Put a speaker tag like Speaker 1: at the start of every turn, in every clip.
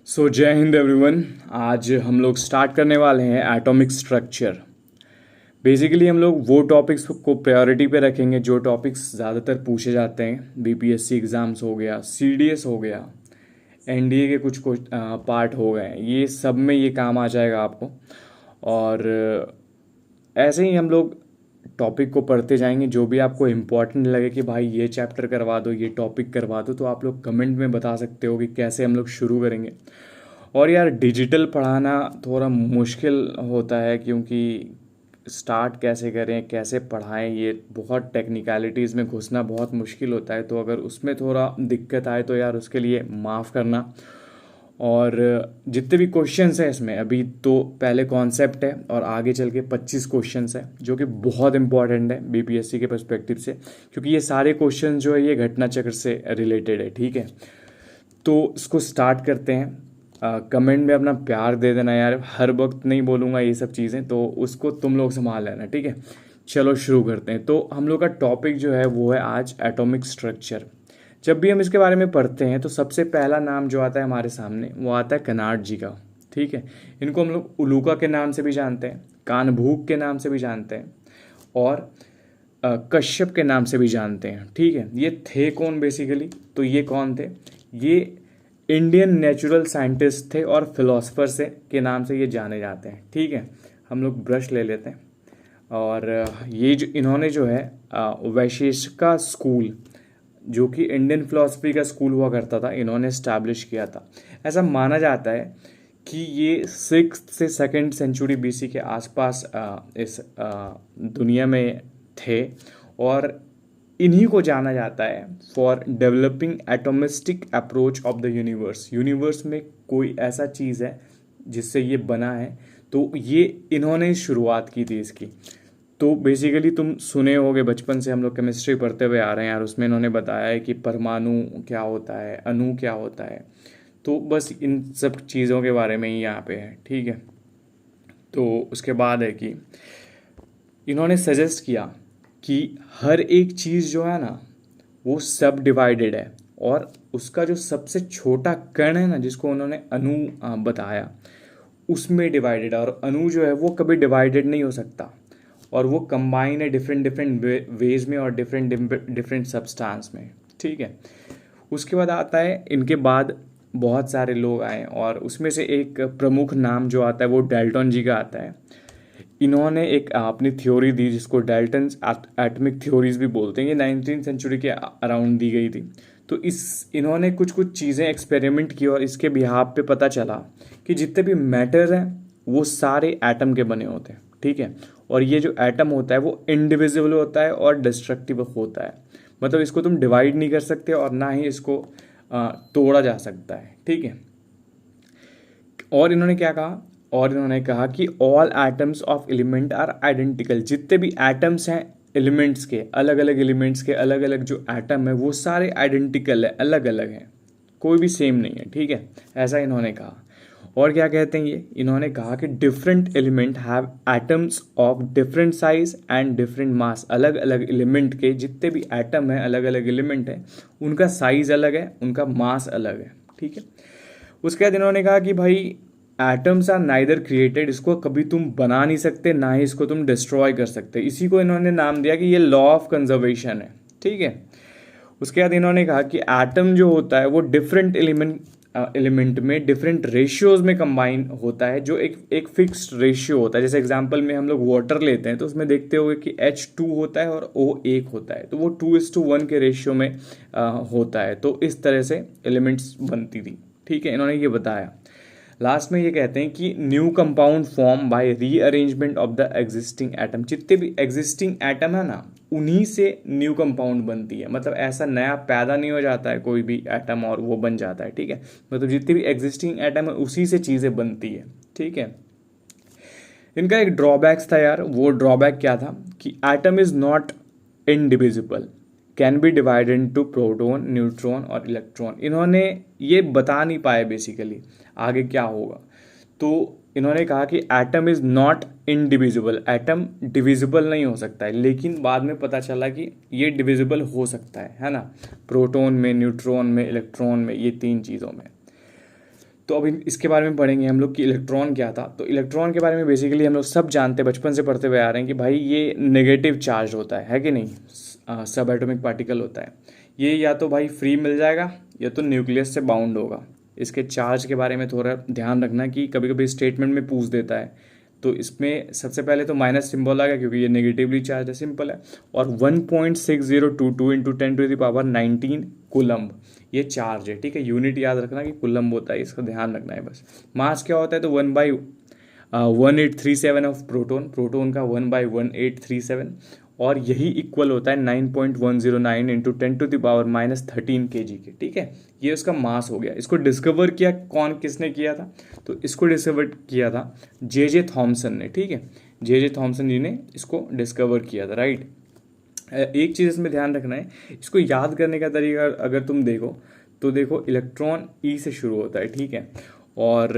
Speaker 1: सो जय हिंद एवरीवन। आज हम लोग स्टार्ट करने वाले हैं एटॉमिक स्ट्रक्चर। बेसिकली हम लोग वो टॉपिक्स को प्रायोरिटी पे रखेंगे जो टॉपिक्स ज़्यादातर पूछे जाते हैं। बीपीएससी एग्ज़ाम्स हो गया, सीडीएस हो गया, एनडीए के कुछ कुछ पार्ट हो गए, ये सब में ये काम आ जाएगा आपको। और ऐसे ही हम लोग टॉपिक को पढ़ते जाएंगे। जो भी आपको इम्पोर्टेंट लगे कि भाई ये चैप्टर करवा दो, ये टॉपिक करवा दो, तो आप लोग कमेंट में बता सकते हो कि कैसे हम लोग शुरू करेंगे। और यार डिजिटल पढ़ाना थोड़ा मुश्किल होता है, क्योंकि स्टार्ट कैसे करें, कैसे पढ़ाएं, ये बहुत टेक्निकलिटीज़ में घुसना बहुत मुश्किल होता है। तो अगर उसमें थोड़ा दिक्कत आए तो यार उसके लिए माफ़ करना। और जितने भी क्वेश्चंस हैं इसमें, अभी तो पहले कॉन्सेप्ट है और आगे चल के 25 क्वेश्चंस है जो कि बहुत इंपॉर्टेंट है बीपीएससी के पर्सपेक्टिव से, क्योंकि ये सारे क्वेश्चन जो है ये घटना चक्र से रिलेटेड है। ठीक है, तो इसको स्टार्ट करते हैं। कमेंट में अपना प्यार दे देना यार, हर वक्त नहीं बोलूँगा ये सब चीज़ें, तो उसको तुम लोग संभाल लेना। ठीक है, चलो शुरू करते हैं। तो हम लोग का टॉपिक जो है वो है आज एटॉमिक स्ट्रक्चर। जब भी हम इसके बारे में पढ़ते हैं तो सबसे पहला नाम जो आता है हमारे सामने वो आता है कनाड जी का। ठीक है, इनको हम लोग उलूका के नाम से भी जानते हैं, कानभूक के नाम से भी जानते हैं, और कश्यप के नाम से भी जानते हैं। ठीक है, ये थे कौन बेसिकली? तो ये कौन थे? ये इंडियन नेचुरल साइंटिस्ट थे और फिलोसफर से के नाम से ये जाने जाते हैं। ठीक है, हम लोग ब्रश ले लेते हैं। और ये जो इन्होंने जो है वैशेषिका स्कूल, जो कि इंडियन फिलोसफी का स्कूल हुआ करता था, इन्होंने इस्टेब्लिश किया था। ऐसा माना जाता है कि ये 6 से 2nd सेंचुरी बीसी के आसपास इस दुनिया में थे। और इन्हीं को जाना जाता है for developing atomistic approach of the universe. Universe में कोई ऐसा चीज़ है जिससे ये बना है, तो ये इन्होंने शुरुआत की थी इसकी। तो बेसिकली तुम सुने होगे, बचपन से हम लोग केमिस्ट्री पढ़ते हुए आ रहे हैं यार, उसमें इन्होंने बताया है कि परमाणु क्या होता है, अणु क्या होता है। तो बस इन सब चीज़ों के बारे में ही यहाँ पे है। ठीक है, तो उसके बाद है कि इन्होंने सजेस्ट किया कि हर एक चीज़ जो है ना वो सब डिवाइडेड है, और उसका जो सबसे छोटा कण है ना, जिसको उन्होंने अणु बताया, उसमें डिवाइडेड है। और अणु जो है वो कभी डिवाइडेड नहीं हो सकता, और वो कंबाइन है डिफरेंट डिफरेंट वेज में और डिफरेंट डिफरेंट सब्सटेंस में। ठीक है, उसके बाद आता है, इनके बाद बहुत सारे लोग आए, और उसमें से एक प्रमुख नाम जो आता है वो डाल्टन जी का आता है। इन्होंने एक अपनी थ्योरी दी जिसको डाल्टन एटॉमिक थ्योरीज भी बोलते हैं। ये 19th सेंचुरी के अराउंड दी गई थी। तो इन्होंने कुछ कुछ चीज़ें एक्सपेरिमेंट की, और इसके बिहाफ पे पता चला कि जितने भी मैटर हैं वो सारे एटम के बने होते हैं। ठीक है, और ये जो एटम होता है वो इंडिविजिबल होता है और डिस्ट्रक्टिव होता है। मतलब इसको तुम डिवाइड नहीं कर सकते, और ना ही इसको तोड़ा जा सकता है। ठीक है, और इन्होंने क्या कहा? और इन्होंने कहा कि all atoms of element are identical. जितने भी एटम्स हैं एलिमेंट्स के, अलग अलग एलिमेंट्स के अलग अलग जो एटम है वो सारे आइडेंटिकल है, अलग अलग हैं, कोई भी सेम नहीं है। ठीक है, ऐसा इन्होंने कहा। और क्या कहते हैं ये? इन्होंने कहा कि different element have atoms of different size and different mass. अलग अलग एलिमेंट के जितने भी एटम है, अलग अलग एलिमेंट है, उनका साइज अलग है, उनका मास अलग है। ठीक है, उसके बाद इन्होंने कहा कि भाई एटम्स आर नाइदर क्रिएटेड, इसको कभी तुम बना नहीं सकते, ना ही इसको तुम डिस्ट्रॉय कर सकते। इसी को इन्होंने नाम दिया कि ये लॉ ऑफ कंजर्वेशन है। ठीक है, उसके बाद इन्होंने कहा कि एटम जो होता है वो डिफरेंट एलिमेंट में डिफरेंट रेशियोज में कंबाइन होता है, जो एक फिक्स्ड रेशियो होता है। जैसे एग्जांपल में हम लोग वाटर लेते हैं तो उसमें देखते होंगे कि H2 होता है और O 1 होता है, तो वो 2:1 के रेशियो में होता है। तो इस तरह से एलिमेंट्स बनती थी। ठीक है, इन्होंने ये बताया। लास्ट में ये कहते हैं कि new compound form by rearrangement of the existing atom. जितने भी एग्जिस्टिंग एटम है ना, उन्हीं से न्यू कंपाउंड बनती है। मतलब ऐसा नया पैदा नहीं हो जाता है कोई भी एटम और वो बन जाता है। ठीक है, मतलब जितने भी एग्जिस्टिंग एटम है उसी से चीज़ें बनती है। ठीक है, इनका एक ड्रॉबैक्स था यार। वो ड्रॉबैक क्या था कि atom is not indivisible, can be divided into proton, neutron और इलेक्ट्रॉन। इन्होंने ये बता नहीं पाए बेसिकली आगे क्या होगा। तो इन्होंने कहा कि atom is not indivisible, atom divisible नहीं हो सकता है, लेकिन बाद में पता चला कि ये डिविजिबल हो सकता है ना, प्रोटॉन में, न्यूट्रॉन में, इलेक्ट्रॉन में, ये 3 चीज़ों में। तो अभी इसके बारे में पढ़ेंगे हम लोग कि इलेक्ट्रॉन क्या था। तो इलेक्ट्रॉन के बारे में बेसिकली हम लोग सब जानते हैं, बचपन से पढ़ते हुए आ रहे हैं कि भाई ये नेगेटिव चार्ज होता है कि नहीं, सब एटॉमिक पार्टिकल होता है। ये या तो भाई फ्री मिल जाएगा या तो न्यूक्लियस से बाउंड होगा। इसके चार्ज के बारे में थोड़ा ध्यान रखना कि कभी कभी स्टेटमेंट में पूछ देता है। तो इसमें सबसे पहले तो माइनस सिंबल आ गया क्योंकि ये नेगेटिवली चार्ज है, सिंपल है। और 1.6022 इंटू 10⁻19 कूलम्ब ये चार्ज है, ठीक है। यूनिट याद रखना कि कूलम्ब होता है, इसका ध्यान रखना है बस। मास क्या होता है तो 1/1837 ऑफ प्रोटोन, प्रोटोन का 1/1837, और यही इक्वल होता है 9.109 इंटू 10⁻13 kg के, ठीक है। ये उसका मास हो गया। इसको डिस्कवर किया कौन, किसने किया था, तो इसको डिस्कवर किया था जे थॉमसन ने, ठीक है। जे थॉमसन जी ने इसको डिस्कवर किया था, राइट। एक चीज़ इसमें ध्यान रखना है, इसको याद करने का तरीका अगर तुम देखो तो देखो इलेक्ट्रॉन ई से शुरू होता है, ठीक है। और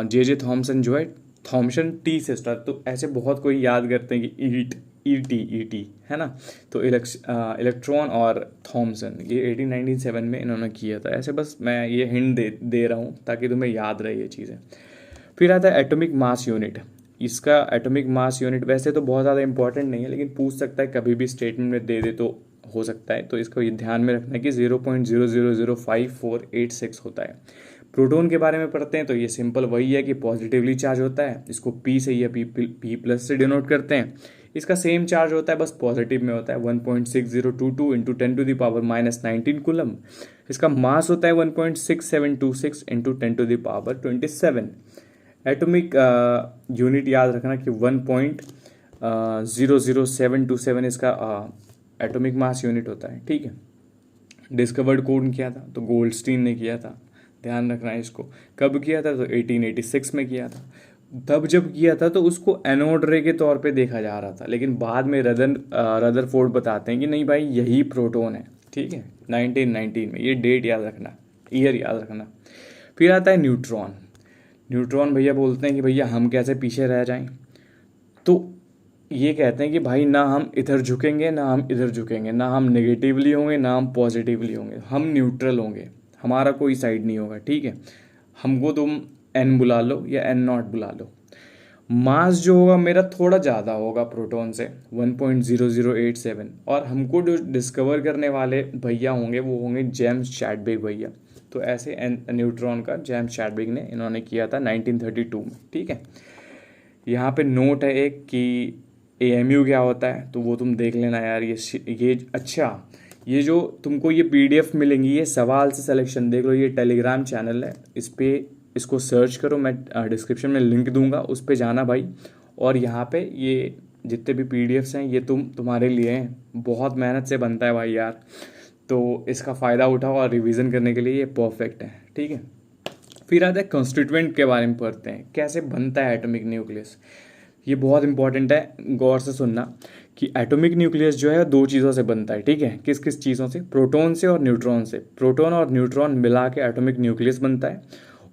Speaker 1: जे थॉमसन जो है, थॉमसन टी से स्टार्ट, तो ऐसे बहुत कोई याद करते हैं कि ईटी है ना। तो इलेक्ट्रॉन और थॉमसन ये 1897 में इन्होंने किया था। ऐसे बस मैं ये हिंट दे रहा हूँ ताकि तुम्हें याद रहे ये चीज़ें। फिर आता है एटॉमिक मास यूनिट। इसका एटॉमिक मास यूनिट वैसे तो बहुत ज़्यादा इंपॉर्टेंट नहीं है, लेकिन पूछ सकता है कभी भी स्टेटमेंट में दे तो हो सकता है। तो इसको ये ध्यान में रखना है कि 0.000548 होता है। प्रोटॉन के बारे में पढ़ते हैं तो ये सिंपल वही है कि पॉजिटिवली चार्ज होता है, इसको पी से या पी प्लस से डिनोट करते हैं। इसका सेम चार्ज होता है, बस पॉजिटिव में होता है, 1.6022 इंटू 10⁻19 कूलम। इसका मास होता है 1.6726 इंटू 10⁻27। एटॉमिक यूनिट याद रखना कि 1.00727 इसका एटॉमिक मास यूनिट होता है, ठीक है। डिस्कवर्ड कौन किया था तो गोल्डस्टीन ने किया था, ध्यान रखना है इसको। कब किया था तो 1886 में किया था। तब जब किया था तो उसको एनोड रे के तौर पे देखा जा रहा था, लेकिन बाद में रदरफोर्ड बताते हैं कि नहीं भाई यही प्रोटॉन है, ठीक है, 1919 में। ये डेट याद रखना, ईयर याद रखना। फिर आता है न्यूट्रॉन। न्यूट्रॉन भैया बोलते हैं कि भैया हम कैसे पीछे रह जाएं, तो ये कहते हैं कि भाई ना हम इधर झुकेंगे ना हम इधर झुकेंगे, ना हम नेगेटिवली होंगे ना हम पॉजिटिवली होंगे, हम न्यूट्रल होंगे, हमारा कोई साइड नहीं होगा, ठीक है। हमको तुम एन बुला लो या एन नॉट बुला लो। मास जो होगा मेरा थोड़ा ज़्यादा होगा प्रोटॉन से, 1.0087, और हमको जो डिस्कवर करने वाले भैया होंगे वो होंगे जेम्स चैडविक भैया। तो ऐसे न्यूट्रॉन का जेम्स चैडविक ने इन्होंने किया था 1932 में, ठीक है। यहाँ पे नोट है एक कि AMU क्या होता है, तो वो तुम देख लेना यार। ये अच्छा, ये जो तुमको ये PDF मिलेंगी ये सवाल से सिलेक्शन देख लो। ये टेलीग्राम चैनल है, इस पर इसको सर्च करो, मैं डिस्क्रिप्शन में लिंक दूंगा, उस पर जाना भाई। और यहाँ पे ये जितने भी PDFs हैं ये तुम्हारे लिए हैं, बहुत मेहनत से बनता है भाई यार। तो इसका फ़ायदा उठाओ और रिवीजन करने के लिए ये परफेक्ट है, ठीक है। फिर आता है कॉन्स्टिट्यूएंट के बारे में पढ़ते हैं, कैसे बनता है एटॉमिक न्यूक्लियस। ये बहुत इंपॉर्टेंट है, गौर से सुनना कि एटॉमिक न्यूक्लियस जो है दो चीज़ों से बनता है, ठीक है। किस किस चीज़ों से, प्रोटॉन से और न्यूट्रॉन से। प्रोटॉन और न्यूट्रॉन मिला के एटॉमिक न्यूक्लियस बनता है,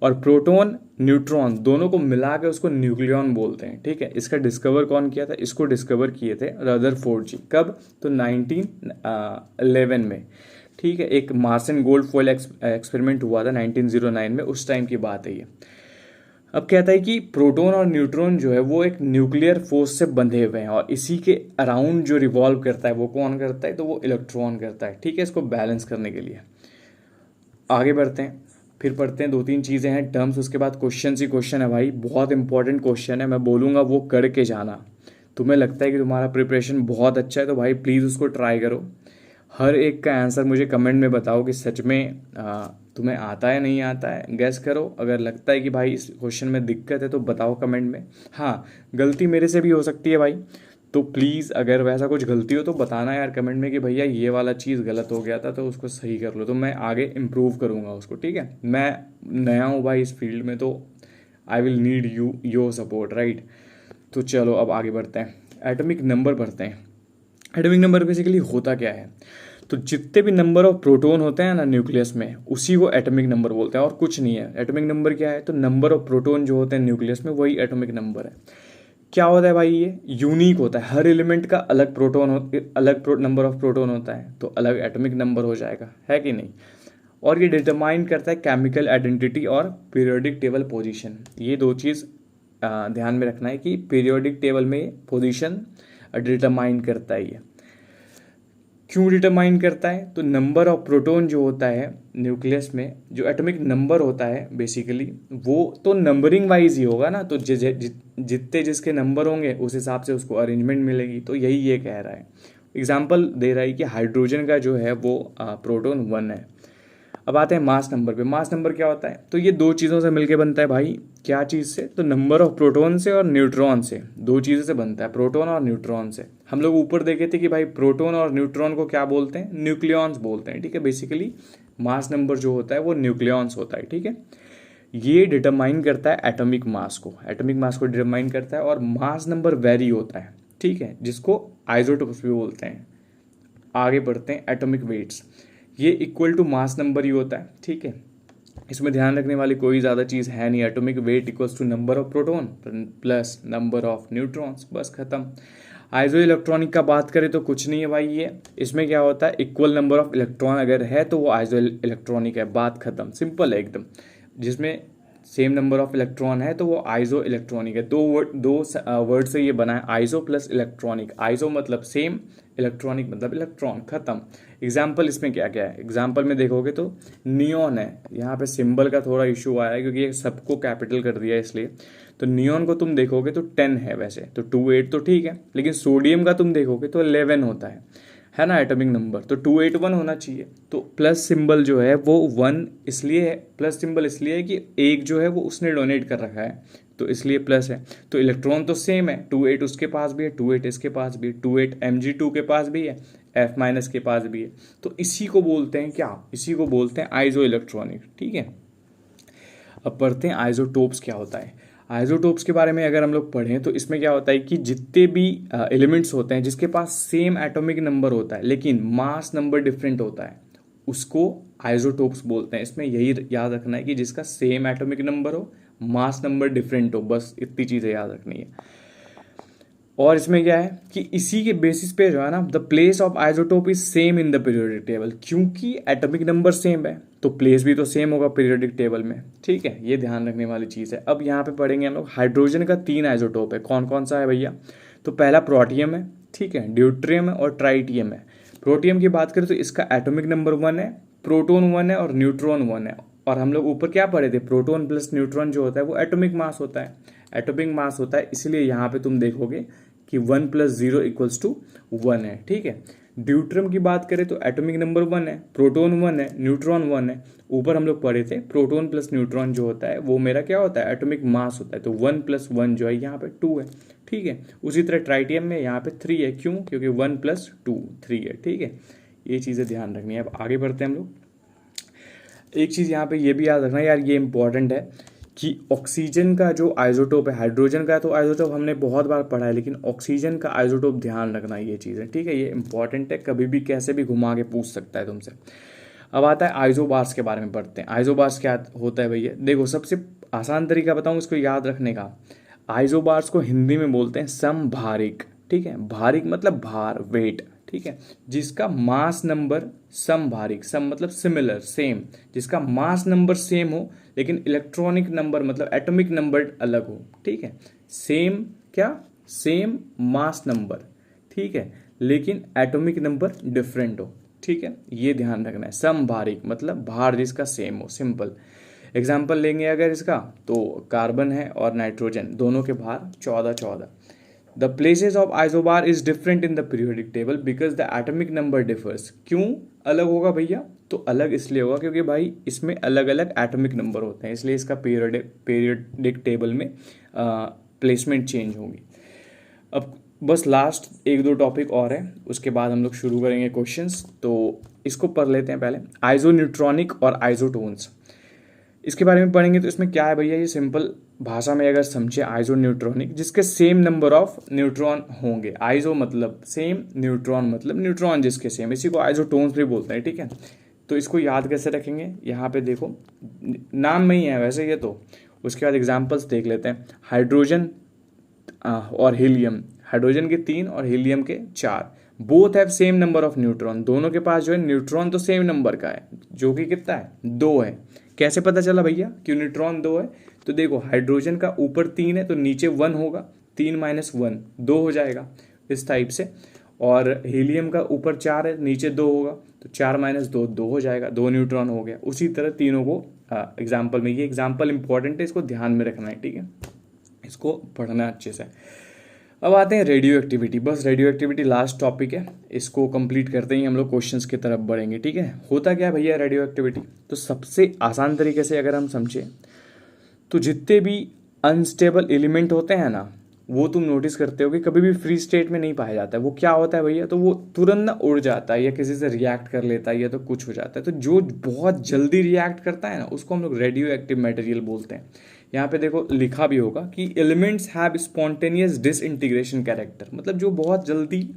Speaker 1: और प्रोटॉन न्यूट्रॉन दोनों को मिला के उसको न्यूक्लियॉन बोलते हैं, ठीक है। इसका डिस्कवर कौन किया था, इसको डिस्कवर किए थे रदरफोर्ड जी। कब, तो 1911 में, ठीक है। एक मार्सन गोल्ड फॉइल एक्सपेरिमेंट हुआ था 1909 में, उस टाइम की बात है ये। अब कहता है कि प्रोटॉन और न्यूट्रॉन जो है वो एक न्यूक्लियर फोर्स से बंधे हुए हैं, और इसी के अराउंड जो रिवॉल्व करता है वो कौन करता है, तो वो इलेक्ट्रॉन करता है, ठीक है, इसको बैलेंस करने के लिए। आगे बढ़ते हैं, फिर पढ़ते हैं, दो तीन चीज़ें हैं टर्म्स, उसके बाद क्वेश्चन ही क्वेश्चन है भाई, बहुत इंपॉर्टेंट क्वेश्चन है, मैं बोलूँगा वो करके जाना। तुम्हें लगता है कि तुम्हारा प्रिपरेशन बहुत अच्छा है तो भाई प्लीज़ उसको ट्राई करो। हर एक का आंसर मुझे कमेंट में बताओ कि सच में तुम्हें आता है नहीं आता है, गैस करो। अगर लगता है कि भाई इस क्वेश्चन में दिक्कत है तो बताओ कमेंट में। हाँ, गलती मेरे से भी हो सकती है भाई, तो प्लीज़ अगर वैसा कुछ गलती हो तो बताना यार कमेंट में कि भैया ये वाला चीज़ गलत हो गया था तो उसको सही कर लो, तो मैं आगे इम्प्रूव करूँगा उसको, ठीक है। मैं नया हूँ भाई इस फील्ड में, तो I will need your support, right. तो चलो अब आगे बढ़ते हैं, एटॉमिक नंबर पढ़ते हैं। एटॉमिक नंबर बेसिकली होता क्या है, तो जितने भी नंबर ऑफ प्रोटॉन होते हैं ना न्यूक्लियस में, उसी को एटॉमिक नंबर बोलते हैं, और कुछ नहीं है। एटॉमिक नंबर क्या है, तो नंबर ऑफ प्रोटॉन जो होते हैं न्यूक्लियस में वही एटॉमिक नंबर है। क्या होता है भाई, ये यूनिक होता है, हर एलिमेंट का अलग प्रोटॉन अलग नंबर ऑफ प्रोटॉन होता है, तो अलग एटॉमिक नंबर हो जाएगा, है कि नहीं। और ये डिटरमाइन करता है केमिकल आइडेंटिटी और पीरियोडिक टेबल पोजीशन। ये दो चीज़ ध्यान में रखना है कि पीरियोडिक टेबल में पोजीशन डिटरमाइन करता है। ये क्यों डिटरमाइन करता है? तो नंबर ऑफ प्रोटॉन जो होता है न्यूक्लियस में, जो एटॉमिक नंबर होता है बेसिकली, वो तो नंबरिंग वाइज ही होगा ना, तो जितने जिसके नंबर होंगे उस हिसाब से उसको अरेंजमेंट मिलेगी। तो यही ये कह रहा है, एग्जाम्पल दे रहा है कि हाइड्रोजन का जो है वो प्रोटॉन 1 है। अब आते हैं मास नंबर पे। मास नंबर क्या होता है? तो ये दो चीज़ों से मिलके बनता है भाई। क्या चीज़ से? तो नंबर ऑफ प्रोटॉन से और न्यूट्रॉन से, दो चीज़ों से बनता है, प्रोटॉन और न्यूट्रॉन से। हम लोग ऊपर देखे थे कि भाई प्रोटॉन और न्यूट्रॉन को क्या बोलते हैं? न्यूक्लियॉन्स बोलते हैं, ठीक है। बेसिकली मास नंबर जो होता है वो न्यूक्लियॉन्स होता है, ठीक है। ये डिटरमाइन करता है एटॉमिक मास को, एटॉमिक मास को डिटरमाइन करता है। और मास नंबर वेरी होता है, ठीक है, जिसको आइसोटोप्स भी बोलते हैं। आगे बढ़ते हैं, एटॉमिक वेट्स, ये इक्वल टू मास नंबर ही होता है, ठीक है। इसमें ध्यान रखने वाली कोई ज़्यादा चीज़ है नहीं। Atomic weight equals to number of proton plus number of neutrons, बस खत्म। आइसो इलेक्ट्रॉनिक का बात करें तो कुछ नहीं है भाई, ये इसमें क्या होता है, इक्वल नंबर ऑफ इलेक्ट्रॉन अगर है तो वो आइसो इलेक्ट्रॉनिक है, बात खत्म, सिंपल है एकदम। जिसमें सेम नंबर ऑफ इलेक्ट्रॉन है तो वो आइसो इलेक्ट्रॉनिक है। दो वर्ड से ये बना है, आइसो प्लस इलेक्ट्रॉनिक। आइसो मतलब सेम, इलेक्ट्रॉनिक मतलब इलेक्ट्रॉन, खत्म। एग्जाम्पल इसमें क्या क्या है? एग्जाम्पल में देखोगे तो नियॉन है, यहाँ पे सिंबल का थोड़ा इशू आया है क्योंकि ये सबको कैपिटल कर दिया है इसलिए। तो नियॉन को तुम देखोगे तो 10 है वैसे तो, 28 तो ठीक है, लेकिन सोडियम का तुम देखोगे तो 11 होता है ना एटॉमिक नंबर, तो 281 होना चाहिए। तो प्लस सिंबल जो है वो 1 इसलिए है, प्लस सिंबल इसलिए है कि एक जो है वो उसने डोनेट कर रखा है, तो इसलिए प्लस है। तो इलेक्ट्रॉन तो सेम है, 28 उसके पास भी है, 28 इसके पास भी है, 28 Mg2 के पास भी है, F माइनस के पास भी है। तो इसी को बोलते हैं क्या? इसी को बोलते हैं आइसो इलेक्ट्रॉनिक, ठीक है। अब पढ़ते हैं आइसोटोप्स क्या होता है। आइसोटोप्स के बारे में अगर हम लोग पढ़ें तो इसमें क्या होता है कि जितने भी एलिमेंट्स होते हैं जिसके पास सेम एटॉमिक नंबर होता है लेकिन मास नंबर डिफरेंट होता है, उसको आइसोटोप्स बोलते हैं। इसमें यही याद रखना है कि जिसका सेम एटॉमिक नंबर हो, मास नंबर डिफरेंट हो, बस इतनी चीज़ें याद रखनी है। और इसमें क्या है कि इसी के बेसिस पे जो है ना, the place of isotope is same in the periodic table, क्योंकि एटॉमिक नंबर सेम है तो प्लेस भी तो सेम होगा पीरियोडिक टेबल में, ठीक है। ये ध्यान रखने वाली चीज़ है। अब यहाँ पे पढ़ेंगे हम लोग, हाइड्रोजन का 3 आइसोटोप है। कौन कौन सा है भैया? तो पहला प्रोटियम है, ठीक है, ड्यूट्रियम है और ट्राइटियम है। प्रोटियम की बात करें तो इसका एटॉमिक नंबर 1 है, प्रोटॉन 1 है और न्यूट्रॉन 1 है। और हम लोग ऊपर क्या पढ़े थे, प्रोटॉन प्लस न्यूट्रॉन जो होता है वो एटॉमिक मास होता है, एटॉमिक मास होता है, इसलिए यहाँ पे तुम देखोगे कि 1 + 0 = 1 है, ठीक है। ड्यूट्रियम की बात करें तो एटॉमिक नंबर 1 है, प्रोटॉन 1 है, न्यूट्रॉन 1 है। ऊपर हम लोग पढ़े थे प्रोटॉन प्लस न्यूट्रॉन जो होता है वो मेरा क्या होता है, एटॉमिक मास होता है। तो 1 + 1 जो है यहाँ पे 2 है, ठीक है। उसी तरह ट्राइटियम में यहाँ पे 3 है, क्यों? क्योंकि 1 + 2 3 है, ठीक है। ये चीज़ें ध्यान रखनी है। अब आगे बढ़ते हैं हम लोग। एक चीज़ यहाँ पे ये भी याद रखना यार, ये इंपॉर्टेंट है कि ऑक्सीजन का जो आइसोटोप है, हाइड्रोजन का तो आइसोटोप हमने बहुत बार पढ़ा है, लेकिन ऑक्सीजन का आइसोटोप ध्यान रखना, ये चीज़ है, ठीक है। ये इंपॉर्टेंट है, कभी भी कैसे भी घुमा के पूछ सकता है तुमसे। अब आता है आइसोबार्स के बारे में पढ़ते हैं। आइसोबार्स क्या होता है भैया? देखो, सबसे आसान तरीका बताऊँ इसको याद रखने का। आइसोबार्स को हिंदी में बोलते हैं समभारिक, ठीक है। भारिक मतलब भार, वेट, ठीक है। जिसका मास नंबर समभारिक, सम मतलब सिमिलर, सेम, जिसका मास नंबर सेम हो लेकिन इलेक्ट्रॉनिक नंबर मतलब एटॉमिक नंबर अलग हो, ठीक है। सेम क्या? सेम मास नंबर, ठीक है, लेकिन एटॉमिक नंबर डिफरेंट हो, ठीक है। ये ध्यान रखना है। समभारिक मतलब भार जिसका सेम हो, सिंपल। एग्जाम्पल लेंगे अगर इसका, तो कार्बन है और नाइट्रोजन, दोनों के भार 14-14। The places of isobar is different in the periodic table because the atomic number differs. क्यों अलग होगा भैया? तो अलग इसलिए होगा क्योंकि भाई इसमें अलग अलग एटॉमिक नंबर होते हैं, इसलिए इसका पीरियोडिक टेबल में प्लेसमेंट चेंज होगी। अब बस लास्ट 1-2 टॉपिक और है, उसके बाद हम लोग शुरू करेंगे क्वेश्चंस। तो इसको पढ़ लेते हैं पहले, आइसोन्यूट्रॉनिक और आइसोटोन्स। इसके बारे में पढ़ेंगे तो इसमें क्या है भैया, ये सिंपल भाषा में अगर समझे, आइसो न्यूट्रॉनिक जिसके सेम नंबर ऑफ न्यूट्रॉन होंगे। आइसो मतलब सेम, न्यूट्रॉन मतलब न्यूट्रॉन जिसके सेम, इसी को आइसोटोन्स भी बोलते हैं, ठीक है। तो इसको याद कैसे रखेंगे, यहाँ पे देखो नाम में ही है वैसे ये तो। उसके बाद एग्जाम्पल्स देख लेते हैं। हाइड्रोजन और हीलियम, हाइड्रोजन के 3 और हीलियम के 4, both have same number of neutron, दोनों के पास जो है न्यूट्रॉन तो सेम नंबर का है, जो कि कितना है, 2 है। कैसे पता चला भैया कि न्यूट्रॉन 2 है? तो देखो हाइड्रोजन का ऊपर 3 है तो नीचे 1 होगा, 3 माइनस 1 2 हो जाएगा इस टाइप से। और हीलियम का ऊपर 4 है नीचे 2 होगा तो 4 माइनस 2 2 हो जाएगा, 2 न्यूट्रॉन हो गया। उसी तरह तीनों को एग्जाम्पल में, ये एग्जाम्पल इंपॉर्टेंट है, इसको ध्यान में रखना है, ठीक है, इसको पढ़ना अच्छे से। अब आते हैं रेडियो एक्टिविटी। बस रेडियो एक्टिविटी लास्ट टॉपिक है, इसको कंप्लीट करते ही हम लोग क्वेश्चंस की तरफ बढ़ेंगे, ठीक है। होता क्या है भैया रेडियो एक्टिविटी? तो सबसे आसान तरीके से अगर हम समझें तो जितने भी अनस्टेबल एलिमेंट होते हैं ना, वो तुम नोटिस करते हो कि कभी भी फ्री स्टेट में नहीं पाया जाता है। वो क्या होता है भैया? तो वो तुरंत ना उड़ जाता है या किसी से रिएक्ट कर लेता है या तो कुछ हो जाता है। तो जो बहुत जल्दी रिएक्ट करता है ना, उसको हम लोग रेडियो एक्टिव मटेरियल बोलते हैं। यहाँ पे देखो लिखा भी होगा कि elements have spontaneous disintegration character, मतलब जो बहुत जल्दी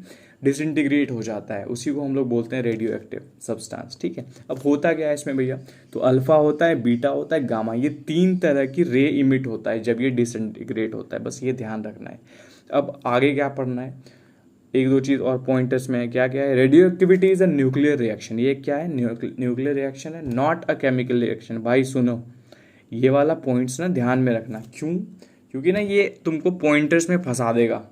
Speaker 1: डिसइंटीग्रेट हो जाता है उसी को हम लोग बोलते हैं रेडियो एक्टिव सब्सटेंस, ठीक है। अब होता क्या है इसमें भैया? तो अल्फा होता है, बीटा होता है, गामा, ये 3 तरह की रे इमिट होता है जब ये डिसइंटीग्रेट होता है, बस ये ध्यान रखना है। अब आगे क्या पढ़ना है, एक दो चीज़ और पॉइंटर्स में क्या क्या है। Radio activity is a nuclear reaction, ये क्या है? न्यूक्लियर रिएक्शन है, नॉट अ केमिकल रिएक्शन। भाई सुनो, ये वाला पॉइंट्स ना ध्यान में रखना। क्यों? क्योंकि ना ये तुमको पॉइंटर्स में फंसा देगा।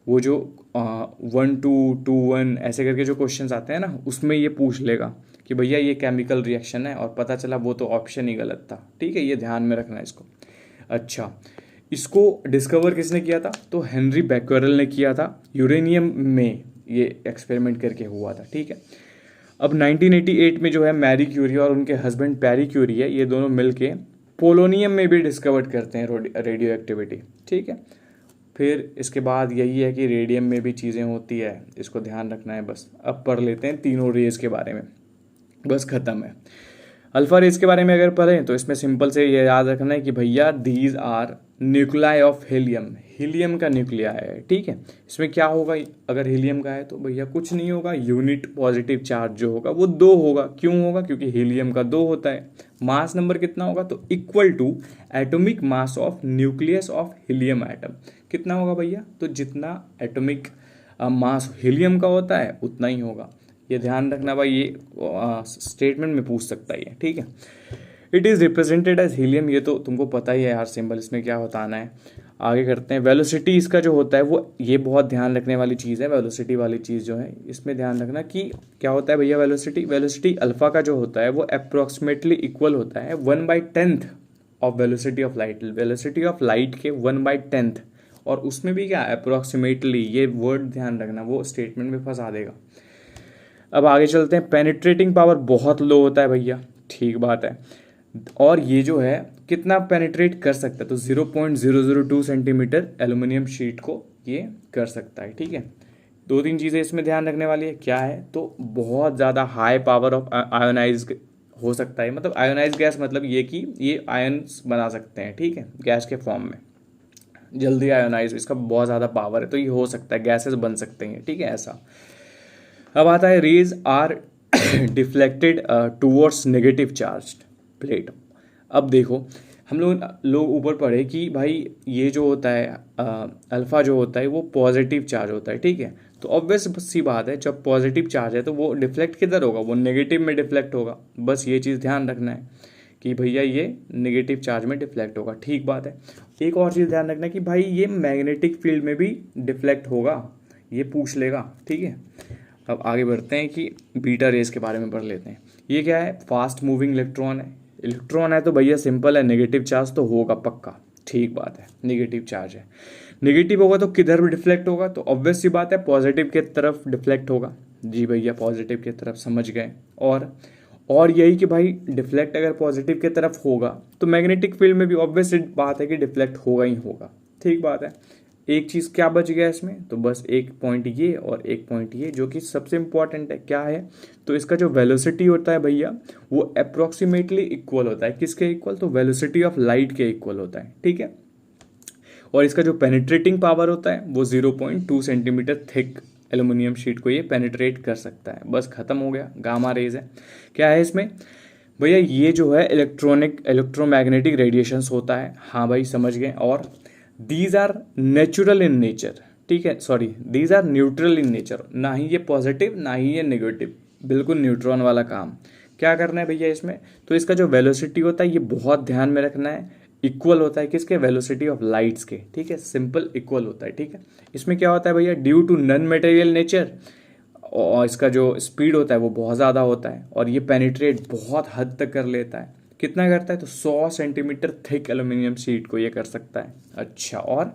Speaker 1: वो जो 1 2 2 1 ऐसे करके जो क्वेश्चंस आते हैं ना, उसमें ये पूछ लेगा कि भैया ये केमिकल रिएक्शन है, और पता चला वो तो ऑप्शन ही गलत था, ठीक है, ये ध्यान में रखना है इसको। अच्छा, इसको डिस्कवर किसने किया था? तो हेनरी बैक्वेरेल ने किया था, यूरेनियम में ये एक्सपेरिमेंट करके हुआ था, ठीक है। अब 1988 में जो है मैरी क्यूरी और उनके हस्बैंड पैरी क्यूरी है, ये दोनों मिलके पोलोनियम में भी डिस्कवर करते हैं रेडियो एक्टिविटी, ठीक है। फिर इसके बाद यही है कि रेडियम में भी चीज़ें होती है, इसको ध्यान रखना है बस। अब पढ़ लेते हैं तीनों रेस के बारे में, बस ख़त्म है। अल्फा रेस के बारे में अगर पढ़ें तो इसमें सिंपल से ये याद रखना है कि भैया these are nuclei of helium, helium का न्यूक्लिया है, ठीक है। इसमें क्या होगा अगर हीलियम का है? तो भैया कुछ नहीं होगा, यूनिट पॉजिटिव चार्ज जो होगा वो 2 होगा। क्यों होगा? क्योंकि हीलियम का 2 होता है। मास नंबर कितना होगा? तो equal to atomic mass of nucleus of helium atom. कितना होगा भैया? तो जितना एटॉमिक मास हीलियम का होता है उतना ही होगा। ये ध्यान रखना भाई, ये स्टेटमेंट में पूछ सकता है, ठीक है। It is represented as helium, ये तो तुमको पता ही है यार सिंबल, इसमें क्या होता आना है। आगे करते हैं। वेलोसिटी इसका जो होता है वो, ये बहुत ध्यान रखने वाली चीज़ है, वेलोसिटी वाली चीज़ जो है इसमें ध्यान रखना कि क्या होता है भैया वेलोसिटी। वेलोसिटी अल्फा का जो होता है वो अप्रोक्सीमेटली इक्वल होता है 1/10 of velocity of light. Velocity of light के 1/10, और उसमें भी क्या अप्रोक्सीमेटली, ये वर्ड ध्यान रखना, वो स्टेटमेंट में फंसा देगा। अब आगे चलते हैं। पेनिट्रेटिंग पावर बहुत लो होता है भैया, ठीक बात है। और ये जो है कितना पेनिट्रेट कर सकता है? तो 0.002 सेंटीमीटर एल्यूमिनियम शीट को ये कर सकता है, ठीक है। 2-3 चीज़ें इसमें ध्यान रखने वाली है। क्या है? तो बहुत ज़्यादा हाई पावर ऑफ आयोनाइज हो सकता है, मतलब आयोनाइज गैस, मतलब ये कि ये आयन्स बना सकते हैं, ठीक है, गैस के फॉर्म में जल्दी आयोनाइज, इसका बहुत ज़्यादा पावर है, तो ये हो सकता है, गैसेस बन सकते हैं, ठीक है, ऐसा। अब आता है rays are deflected towards negative charge plate. अब देखो हम लोग ऊपर पढ़े कि भाई ये जो होता है अल्फा जो होता है वो पॉजिटिव चार्ज होता है, ठीक है। तो ऑब्वियस सी बात है, जब पॉजिटिव चार्ज है तो वो डिफ्लेक्ट किधर होगा? वो नेगेटिव में डिफ्लेक्ट होगा। बस ये चीज़ ध्यान रखना है कि भैया ये नेगेटिव चार्ज में डिफ्लेक्ट होगा, ठीक बात है। एक और चीज़ ध्यान रखना कि भाई ये मैग्नेटिक फील्ड में भी डिफ्लेक्ट होगा, ये पूछ लेगा, ठीक है। अब आगे बढ़ते हैं कि बीटा रेस के बारे में पढ़ लेते हैं। ये क्या है? फास्ट मूविंग इलेक्ट्रॉन है। इलेक्ट्रॉन है तो भैया सिंपल है, नेगेटिव चार्ज तो होगा पक्का, ठीक बात है, नेगेटिव चार्ज है। नेगेटिव होगा तो किधर भी डिफ्लेक्ट होगा? तो ऑब्वियस सी बात है पॉजिटिव के तरफ डिफ्लेक्ट होगा। जी भैया पॉजिटिव की तरफ, समझ गए। और यही कि भाई डिफ्लेक्ट अगर पॉजिटिव की तरफ होगा तो मैग्नेटिक फील्ड में भी ऑब्वियस बात है कि डिफ्लेक्ट होगा ही होगा, ठीक बात है। एक चीज़ क्या बच गया इसमें? तो बस एक पॉइंट ये और एक पॉइंट ये, जो कि सबसे इंपॉर्टेंट है। क्या है? तो इसका जो वेलोसिटी होता है भैया वो अप्रोक्सीमेटली इक्वल होता है, किसके इक्वल? तो वेलोसिटी ऑफ लाइट के इक्वल होता है, ठीक है। और इसका जो पेनिट्रेटिंग पावर होता है वो 0.2 सेंटीमीटर थिक एल्यूमिनियम शीट को ये पेनिट्रेट कर सकता है। बस खत्म हो गया। गामा रेज है। क्या है इसमें भैया? ये जो है इलेक्ट्रोमैग्नेटिक रेडिएशंस होता है। हाँ भाई समझ गए। और these are natural in nature, ठीक है, sorry, these are neutral in nature, ना ही ये पॉजिटिव ना ही ये नेगेटिव, बिल्कुल न्यूट्रॉन वाला काम। क्या करना है भैया इसमें, तो इसका जो वेलोसिटी होता है ये बहुत ध्यान में रखना है, इक्वल होता है किसके, वेलोसिटी ऑफ लाइट्स के, ठीक है, सिंपल इक्वल होता है, ठीक है। इसमें क्या होता है भैया, due to non material nature, और इसका जो स्पीड होता है वो बहुत ज़्यादा होता है, और ये पेनिट्रेट बहुत हद तक कर लेता है। कितना करता है, तो 100 सेंटीमीटर थिक एल्यूमिनियम शीट को ये कर सकता है। अच्छा, और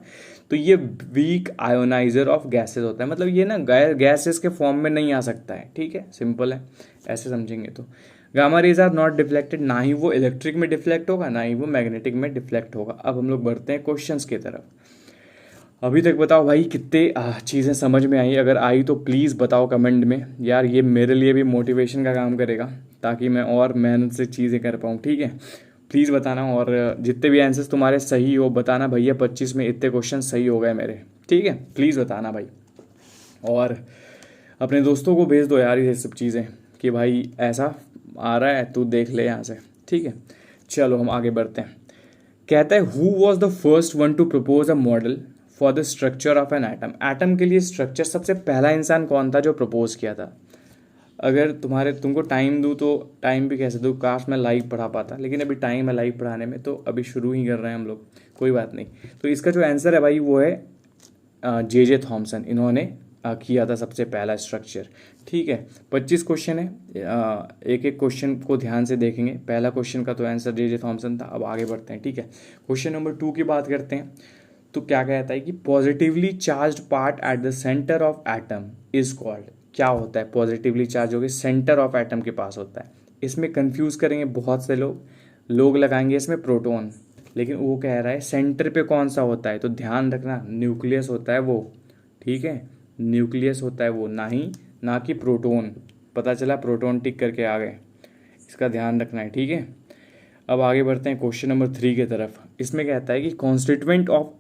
Speaker 1: तो ये वीक आयोनाइजर ऑफ गैसेस होता है, मतलब ये ना गैसेस के फॉर्म में नहीं आ सकता है, ठीक है, सिंपल है, ऐसे समझेंगे तो। Gamma rays are not deflected, ना ही वो इलेक्ट्रिक में डिफ्लेक्ट होगा ना ही वो मैग्नेटिक में डिफ्लेक्ट होगा। अब हम लोग बढ़ते हैं क्वेश्चंस की तरफ। अभी तक बताओ भाई कितने चीज़ें समझ में आई, अगर आई तो प्लीज़ बताओ कमेंट में यार, ये मेरे लिए भी मोटिवेशन का काम करेगा ताकि मैं और मेहनत से चीज़ें कर पाऊँ, ठीक है। प्लीज़ बताना, और जितने भी आंसर्स तुम्हारे सही हो बताना भैया, 25 में इतने क्वेश्चन सही हो गए मेरे, ठीक है, प्लीज़ बताना भाई। और अपने दोस्तों को भेज दो यार ये सब चीज़ें कि भाई ऐसा आ रहा है तू देख ले यहाँ से, ठीक है। चलो हम आगे बढ़ते हैं। कहता है who was the first one two propose a model for the structure of an atom, atom के लिए स्ट्रक्चर सबसे पहला इंसान कौन था जो प्रपोज किया था। अगर तुमको टाइम दूँ तो टाइम भी कैसे दूँ, काश मैं लाइव पढ़ा पाता, लेकिन अभी टाइम है लाइव पढ़ाने में, तो अभी शुरू ही कर रहे हैं हम लोग, कोई बात नहीं। तो इसका जो आंसर है भाई वो है जे थॉमसन, इन्होंने किया था सबसे पहला स्ट्रक्चर, ठीक है। 25 क्वेश्चन है, एक एक क्वेश्चन को ध्यान से देखेंगे। पहला क्वेश्चन का तो आंसर जे थॉमसन था। अब आगे बढ़ते हैं, ठीक है। क्वेश्चन नंबर 2 की बात करते हैं, तो क्या कहता है कि positively charge part at the centre of atom is called, क्या होता है पॉजिटिवली चार्ज हो गए सेंटर ऑफ एटम के पास होता है। इसमें कंफ्यूज करेंगे बहुत से लोग लगाएंगे इसमें प्रोटॉन, लेकिन वो कह रहा है सेंटर पे कौन सा होता है, तो ध्यान रखना न्यूक्लियस होता है वो, ठीक है, न्यूक्लियस होता है वो, ना कि प्रोटॉन। पता चला, प्रोटॉन टिक करके आ गए, इसका ध्यान रखना है, ठीक है। अब आगे बढ़ते हैं क्वेश्चन नंबर 3 की तरफ। इसमें कहता है कि constituent of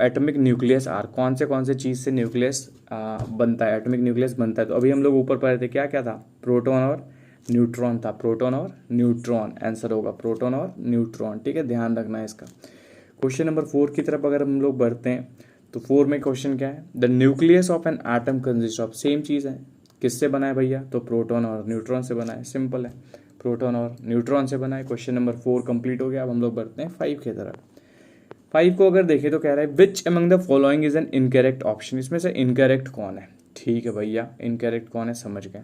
Speaker 1: atomic nucleus are, कौन से चीज़ से न्यूक्लियस बनता है, एटॉमिक न्यूक्लियस बनता है। तो अभी हम लोग ऊपर पढ़े थे, क्या क्या था, प्रोटॉन और न्यूट्रॉन था, प्रोटॉन और न्यूट्रॉन आंसर होगा, प्रोटॉन और न्यूट्रॉन, ठीक है, ध्यान रखना है इसका। क्वेश्चन नंबर 4 की तरफ अगर हम लोग बढ़ते हैं, तो 4 में क्वेश्चन क्या है, the nucleus of an atom consist of, same चीज़ है, किससे बना है भैया, तो प्रोटॉन और न्यूट्रॉन से बना है, सिंपल है, प्रोटॉन और न्यूट्रॉन से बना है। क्वेश्चन नंबर 4 कंप्लीट हो गया। अब हम लोग बढ़ते हैं 5 की तरफ। 5 को अगर देखें तो कह रहा है which among the following is an incorrect option, इसमें से इनकरेक्ट कौन है, ठीक है भैया, इनकरेक्ट कौन है समझ गए।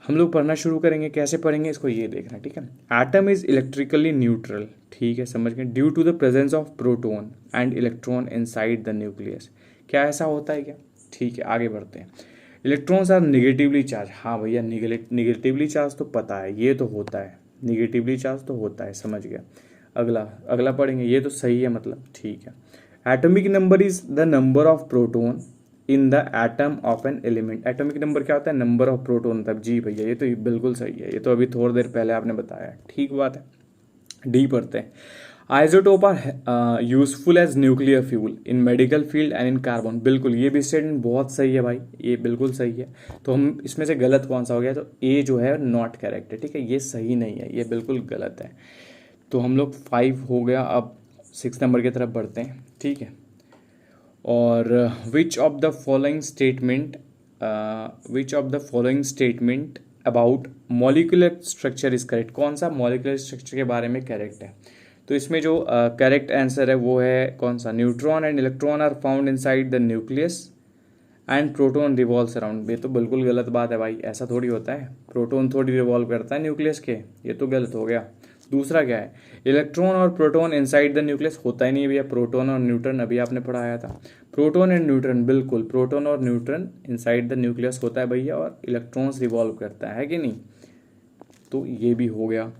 Speaker 1: हम लोग पढ़ना शुरू करेंगे, कैसे पढ़ेंगे इसको ये देखना, ठीक है। एटम इज इलेक्ट्रिकली न्यूट्रल, ठीक है, समझ गए, due to the presence of proton and electron inside the nucleus, क्या ऐसा होता है क्या, ठीक है। आगे बढ़ते हैं। इलेक्ट्रॉन्स आर निगेटिवली चार्ज, हाँ भैया निगेटिवली चार्ज तो पता है, ये तो होता है, निगेटिवली चार्ज तो होता है, समझ गया। अगला पढ़ेंगे, ये तो सही है मतलब, ठीक है। Atomic number is the number of proton in the atom of an element, atomic number क्या होता है, नंबर ऑफ प्रोटॉन, तब जी भैया ये तो बिल्कुल सही है, ये तो अभी थोड़ी देर पहले आपने बताया, ठीक बात है। डी पढ़ते हैं। Isotope are useful as nuclear fuel in medical field and in carbon, बिल्कुल ये भी स्टेटमेंट बहुत सही है भाई, ये बिल्कुल सही है। तो हम इसमें से गलत कौन सा हो गया, तो ए जो है नॉट करेक्ट है, ठीक है, ये सही नहीं है, ये बिल्कुल गलत है। तो हम लोग 5 हो गया। अब 6 नंबर की तरफ बढ़ते हैं, ठीक है। और which of the following statement about molecular structure is correct, कौन सा मॉलिक्यूलर स्ट्रक्चर के बारे में करेक्ट है। तो इसमें जो करेक्ट आंसर है वो है कौन सा, neutron and electron are found inside the nucleus and proton revolves around, ये तो बिल्कुल गलत बात है भाई, ऐसा थोड़ी होता है, प्रोटॉन थोड़ी रिवॉल्व करता है न्यूक्लियस के, ये तो गलत हो गया। दूसरा क्या है, इलेक्ट्रॉन और प्रोटॉन इनसाइड द न्यूक्लियस, होता ही नहीं भैया, प्रोटॉन और न्यूट्रॉन अभी आपने पढ़ाया था, प्रोटॉन एंड न्यूट्रॉन, बिल्कुल प्रोटॉन और न्यूट्रॉन इनसाइड द न्यूक्लियस होता है भैया, और इलेक्ट्रॉन्स रिवॉल्व करता है कि नहीं, तो ये भी हो गया,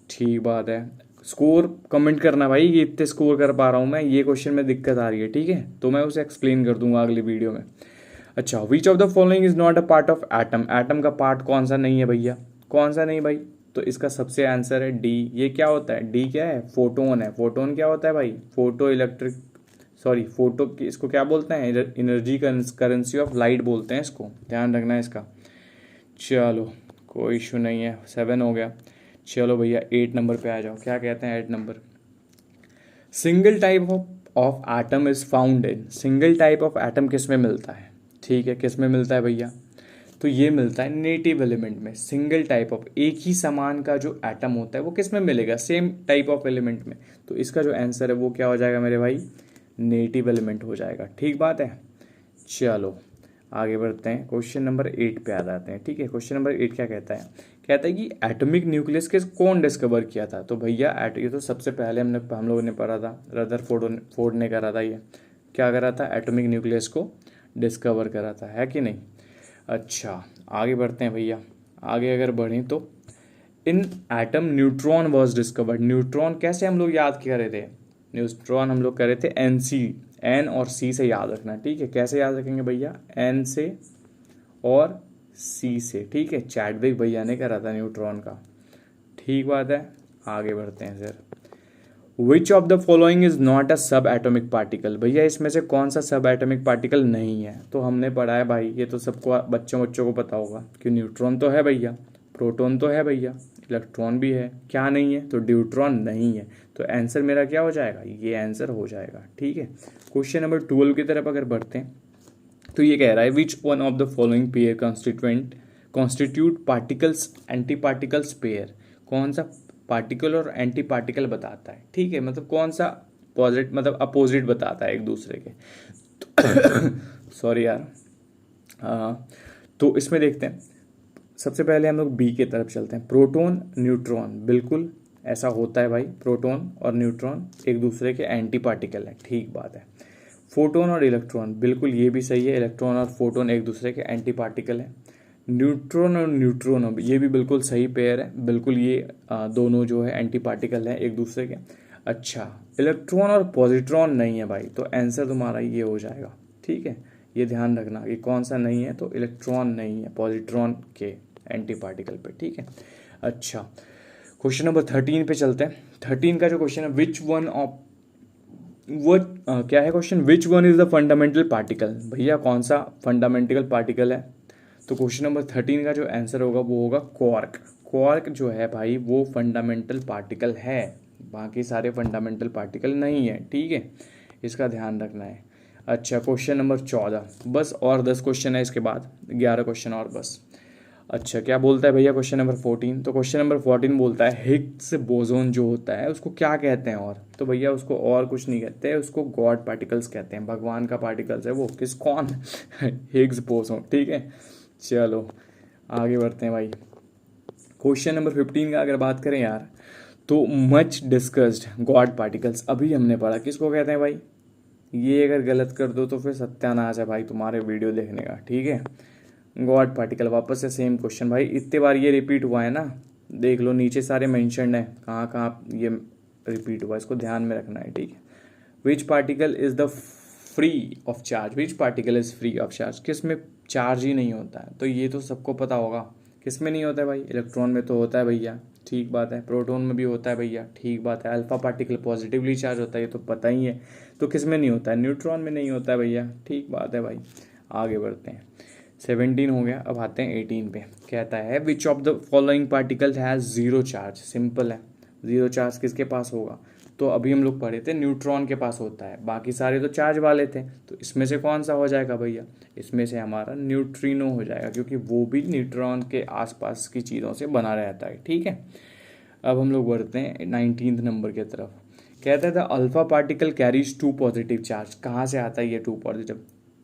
Speaker 1: ठीक बात है। स्कोर कमेंट करना भाई, ये इतने स्कोर कर पा रहा हूँ मैं, ये क्वेश्चन में दिक्कत आ रही है, ठीक है, तो मैं उसे एक्सप्लेन कर दूंगा अगली वीडियो में। अच्छा, which of the following is not a part of atom, atom का पार्ट कौन सा नहीं है भैया, कौन सा नहीं भाई, तो इसका सबसे आंसर है डी। ये क्या होता है, डी क्या है, फोटोन है। फोटोन क्या होता है भाई, फोटो इसको क्या बोलते हैं, एनर्जी करेंसी ऑफ लाइट बोलते हैं इसको, ध्यान रखना है इसका। चलो कोई इशू नहीं है, 7 हो गया। चलो भैया 8 नंबर पे आ जाओ, क्या कहते हैं 8 number. Single type of of atom is found in, single type of atom किस में मिलता है, ठीक है, किस में मिलता है भैया, तो ये मिलता है नेटिव एलिमेंट में। सिंगल टाइप ऑफ, एक ही समान का जो एटम होता है वो किस में मिलेगा, सेम टाइप ऑफ एलिमेंट में। तो इसका जो आंसर है वो क्या हो जाएगा मेरे भाई, नेटिव एलिमेंट हो जाएगा, ठीक बात है। चलो आगे बढ़ते हैं, क्वेश्चन नंबर 8 पे आ जाते हैं, ठीक है। क्वेश्चन नंबर 8 क्या कहता है, कहता है कि एटॉमिक न्यूक्लियस के कौन डिस्कवर किया था। तो भैया ये तो सबसे पहले हम लोगों ने पढ़ा था, रदरफोर्ड ने करा था। ये क्या करा था, एटॉमिक न्यूक्लियस को डिस्कवर करा था, है कि नहीं। अच्छा आगे बढ़ते हैं भैया, आगे अगर बढ़ें तो in atom neutron was discovered. Neutron कैसे हम लोग याद कर रहे थे, न्यूट्रॉन हम लोग कर रहे थे एन और सी से याद रखना, ठीक है। कैसे याद रखेंगे भैया, एन से और सी से, ठीक है। चैडविक भैया ने करा था न्यूट्रॉन का, ठीक बात है। आगे बढ़ते हैं sir, which of the following is not a सब एटॉमिक पार्टिकल। भैया इसमें से कौन सा सब एटॉमिक पार्टिकल नहीं है। तो हमने पढ़ा है भाई, ये तो सबको बच्चों को पता होगा कि न्यूट्रॉन तो है भैया, प्रोटॉन तो है भैया, इलेक्ट्रॉन भी है, क्या नहीं है, तो ड्यूट्रॉन नहीं है। तो आंसर मेरा क्या हो जाएगा, ये आंसर हो जाएगा, ठीक है। क्वेश्चन नंबर 12 की तरफ अगर बढ़ते हैं तो ये कह रहा है which one of the following pair constitute particles anti particles pair. कौन सा पार्टिकल और एंटी पार्टिकल बताता है, ठीक है, मतलब कौन सा पॉजिटिव मतलब अपोजिट बताता है एक दूसरे के। सॉरी यार। तो इसमें देखते हैं, सबसे पहले हम लोग बी के तरफ चलते हैं, प्रोटॉन न्यूट्रॉन, बिल्कुल ऐसा होता है भाई, प्रोटॉन और न्यूट्रॉन एक दूसरे के एंटी पार्टिकल है, ठीक बात है। फोटोन और इलेक्ट्रॉन, बिल्कुल ये भी सही है, इलेक्ट्रॉन और फोटोन एक दूसरे के एंटी पार्टिकल है। न्यूट्रॉन और न्यूट्रॉन ये भी बिल्कुल सही पेयर है, बिल्कुल ये दोनों जो है एंटी पार्टिकल है एक दूसरे के। अच्छा इलेक्ट्रॉन और पॉजिट्रॉन नहीं है भाई, तो आंसर तुम्हारा ये हो जाएगा, ठीक है। ये ध्यान रखना कि कौन सा नहीं है, तो इलेक्ट्रॉन नहीं है पॉजिट्रॉन के एंटी पार्टिकल पे, ठीक है। अच्छा क्वेश्चन नंबर 13 पे चलते हैं। 13 का जो क्वेश्चन है, विच वन ऑफ वो क्या है question, which one is the fundamental particle. भैया कौन सा फंडामेंटल पार्टिकल है, तो क्वेश्चन नंबर 13 का जो आंसर होगा वो होगा क्वार्क। क्वार्क जो है भाई वो फंडामेंटल पार्टिकल है, बाकी सारे फंडामेंटल पार्टिकल नहीं है, ठीक है, इसका ध्यान रखना है। अच्छा क्वेश्चन नंबर 14, बस और 10 क्वेश्चन है, इसके बाद 11 क्वेश्चन और बस। अच्छा क्या बोलता है भैया क्वेश्चन नंबर 14, तो क्वेश्चन नंबर 14 बोलता है हिग्स बोसोन जो होता है उसको क्या कहते हैं, और तो भैया उसको और कुछ नहीं कहते हैं, उसको गॉड पार्टिकल्स कहते हैं, भगवान का पार्टिकल्स है वो, किस कौन हिग्स बोसोन, ठीक है। चलो आगे बढ़ते हैं भाई, क्वेश्चन नंबर 15 का अगर बात करें यार, तो मच डिस्कस्ड गॉड पार्टिकल्स अभी हमने पढ़ा, किसको कहते हैं भाई। ये अगर गलत कर दो तो फिर सत्यानाश है भाई तुम्हारे वीडियो देखने का, ठीक है। गॉड पार्टिकल वापस से सेम क्वेश्चन भाई, इतने बार ये रिपीट हुआ है ना, देख लो नीचे सारे मेंशन्ड है कहाँ कहाँ ये रिपीट हुआ, इसको ध्यान में रखना है, ठीक है। Which particle is the free of charge, which particle is free of charge, किस में चार्ज ही नहीं होता है, तो ये तो सबको पता होगा, किस में नहीं होता है भाई, इलेक्ट्रॉन में तो होता है भैया, ठीक बात है, प्रोटॉन में भी होता है भैया, ठीक बात है, अल्फा पार्टिकल पॉजिटिवली चार्ज होता है, ये तो पता ही है, तो किस में नहीं होता है, न्यूट्रॉन में नहीं होता है भैया, ठीक बात है भाई। आगे बढ़ते हैं, 17 हो गया, अब आते हैं 18 पे, कहता है which of the following particle has zero charge. Simple है, जीरो चार्ज किसके पास होगा, तो अभी हम लोग पढ़े थे न्यूट्रॉन के पास होता है, बाकी सारे तो चार्ज वाले थे, तो इसमें से कौन सा हो जाएगा भैया, इसमें से हमारा न्यूट्रिनो हो जाएगा, क्योंकि वो भी न्यूट्रॉन के आसपास की चीज़ों से बना रहता है, ठीक है। अब हम लोग बढ़ते हैं 19 नंबर की तरफ, कहता है the alpha particle carries 2 positive charge. कहाँ से आता है ये 2 positive,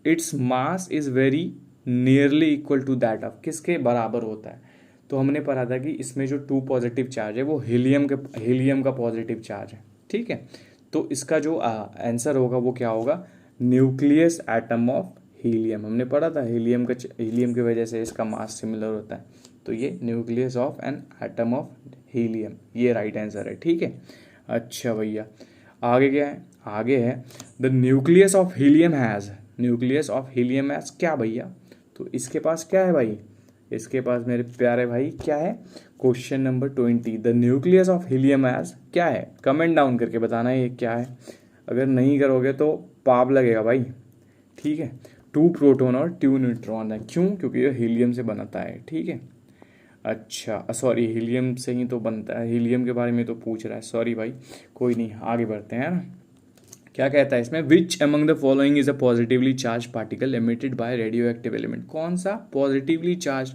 Speaker 1: its mass is very nearly equal to that of, किसके बराबर होता है, तो हमने पढ़ा था कि इसमें जो 2 पॉजिटिव चार्ज है वो हीलियम का पॉजिटिव चार्ज है, ठीक है। तो इसका जो आंसर होगा वो क्या होगा, न्यूक्लियस एटम ऑफ हीलियम, हमने पढ़ा था हीलियम की वजह से इसका मास सिमिलर होता है, तो ये nucleus of an atom of helium, ये राइट आंसर है, ठीक है। अच्छा भैया आगे क्या है, आगे है the nucleus of helium has, nucleus of helium has क्या भैया, तो इसके पास क्या है भाई, इसके पास मेरे प्यारे भाई क्या है, question number 20 the nucleus of helium has क्या है, कमेंट डाउन करके बताना है ये क्या है, अगर नहीं करोगे तो पाप लगेगा भाई, ठीक है। 2 प्रोटॉन और 2 न्यूट्रॉन है, क्यों, क्योंकि ये हीलियम से बनता है, ठीक है। अच्छा सॉरी हीलियम से ही तो बनता है, हीलियम के बारे में तो पूछ रहा है, सॉरी भाई, कोई नहीं, आगे बढ़ते हैं ना। क्या कहता है इसमें, which among the following is a positively charge particle emitted by radio active element, कौन सा पॉजिटिवली चार्ज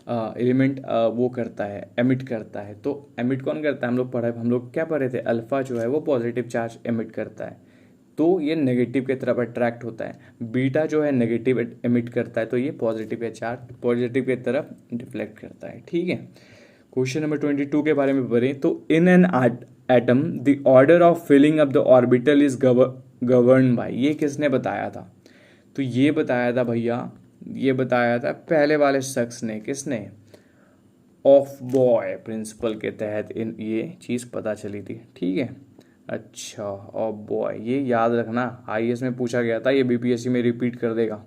Speaker 1: एलिमेंट वो करता है, एमिट करता है। तो एमिट कौन करता है, हम लोग क्या पढ़े थे, अल्फा जो है वो पॉजिटिव चार्ज एमिट करता है, तो ये नेगेटिव की तरफ अट्रैक्ट होता है। बीटा जो है नेगेटिव एमिट करता है, तो ये पॉजिटिव की तरफ डिफ्लेक्ट करता है। ठीक है, क्वेश्चन नंबर 22 के बारे में पढ़ें तो in an atom the order of filling up the orbital is govern by, ये किसने बताया था, तो ये बताया था भैया, ये बताया था पहले वाले शख्स ने, किसने, ऑफ बॉय प्रिंसिपल के तहत इन ये चीज़ पता चली थी। ठीक है, अच्छा ऑफ बॉय, ये याद रखना, आईएएस में पूछा गया था, ये बीपीएससी में रिपीट कर देगा।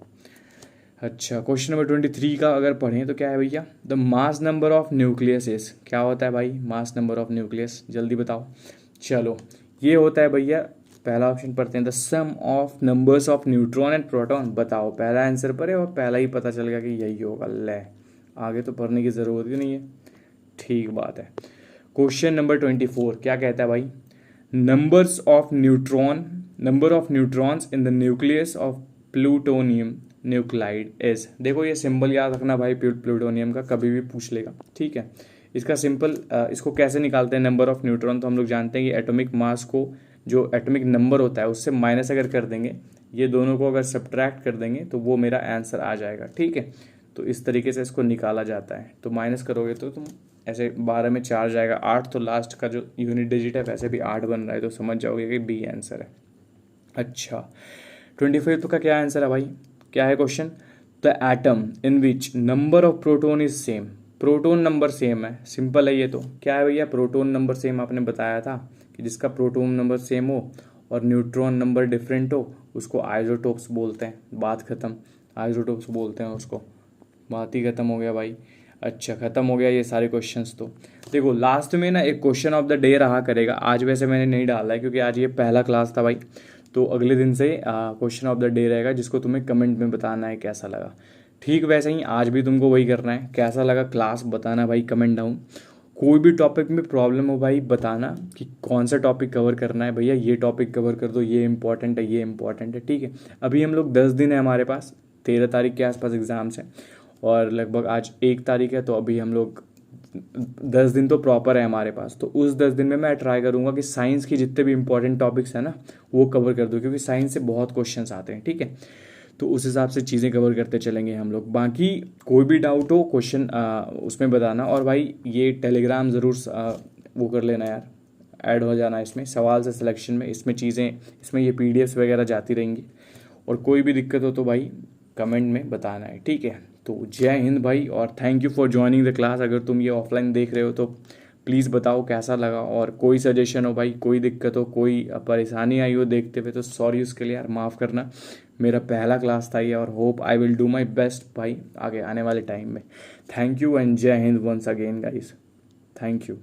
Speaker 1: अच्छा, क्वेश्चन नंबर 23 का अगर पढ़ें तो क्या है भैया, the mass number of nucleus is, क्या होता है भाई मास नंबर ऑफ न्यूक्लियस, जल्दी बताओ। चलो, ये होता है भैया, पहला ऑप्शन पढ़ते हैं, the sum of numbers of neutron and proton, बताओ, पहला आंसर पढ़े और पहला ही पता चल गया कि यही होगा, ले आगे तो पढ़ने की ज़रूरत ही नहीं है। ठीक बात है। क्वेश्चन नंबर 24 क्या कहता है भाई, number of neutrons in the nucleus of plutonium nuclide is, देखो ये सिंबल याद रखना भाई, प्लूटोनियम का कभी भी पूछ लेगा। ठीक है, इसका सिंपल इसको कैसे निकालते हैं नंबर ऑफ न्यूट्रॉन, तो हम लोग जानते हैं कि एटॉमिक मास को, जो एटॉमिक नंबर होता है उससे माइनस अगर कर देंगे, ये दोनों को अगर सब्ट्रैक्ट कर देंगे तो वो मेरा आंसर आ जाएगा। ठीक है, तो इस तरीके से इसको निकाला जाता है, तो माइनस करोगे तो तुम ऐसे 12 में 4 जाएगा 8, तो लास्ट का जो यूनिट डिजिट है वैसे भी 8 बन रहा है, तो समझ जाओगे कि बी आंसर है। अच्छा, 25 का क्या आंसर है भाई, क्या है question, the atom in which number of proton is same, proton number same है, सिंपल है ये तो, क्या है भैया, प्रोटोन नंबर सेम, आपने बताया था कि जिसका प्रोटोन नंबर सेम हो और न्यूट्रॉन नंबर डिफरेंट हो उसको आइसोटोप्स बोलते हैं, बात खत्म, आइसोटोप्स बोलते हैं उसको, बात ही खत्म हो गया भाई। अच्छा, खत्म हो गया ये सारे क्वेश्चंस। तो देखो लास्ट में ना एक क्वेश्चन ऑफ द डे रहा करेगा, आज वैसे मैंने नहीं डाला है क्योंकि आज ये पहला क्लास था भाई, तो अगले दिन से क्वेश्चन ऑफ द डे रहेगा, जिसको तुम्हें कमेंट में बताना है कैसा लगा। ठीक वैसे ही आज भी तुमको वही करना है, कैसा लगा क्लास बताना भाई, कमेंट डाउन। कोई भी टॉपिक में प्रॉब्लम हो भाई बताना कि कौन सा टॉपिक कवर करना है, भैया ये टॉपिक कवर कर दो, ये इंपॉर्टेंट है, ये इंपॉर्टेंट है। ठीक है, अभी हम लोग 10 दिन है हमारे पास, 13 तारीख के आसपास एग्ज़ाम्स हैं और लगभग आज 1 तारीख है, तो अभी हम लोग 10 दिन तो प्रॉपर है हमारे पास। तो उस 10 दिन में मैं ट्राई करूंगा कि साइंस की जितने भी इंपॉर्टेंट टॉपिक्स हैं ना वो कवर कर दूं, क्योंकि साइंस से बहुत क्वेश्चंस आते हैं। ठीक है, तो उस हिसाब से चीज़ें कवर करते चलेंगे हम लोग। बाकी कोई भी डाउट हो क्वेश्चन उसमें बताना, और भाई ये टेलीग्राम ज़रूर वो कर लेना यार, ऐड हो जाना इसमें, सवाल से सिलेक्शन में, इसमें चीज़ें, इसमें ये पीडीएफ्स वगैरह जाती रहेंगी, और कोई भी दिक्कत हो तो भाई कमेंट में बताना है। ठीक है, तो जय हिंद भाई, और thank you for joining the class. अगर तुम ये ऑफलाइन देख रहे हो तो प्लीज़ बताओ कैसा लगा, और कोई सजेशन हो भाई, कोई दिक्कत हो, कोई परेशानी आई हो देखते हुए, तो सॉरी उसके लिए यार, माफ़ करना, मेरा पहला क्लास था ये, और hope I will do my best भाई आगे आने वाले टाइम में। Thank you and Jai Hind once again guys, thank you.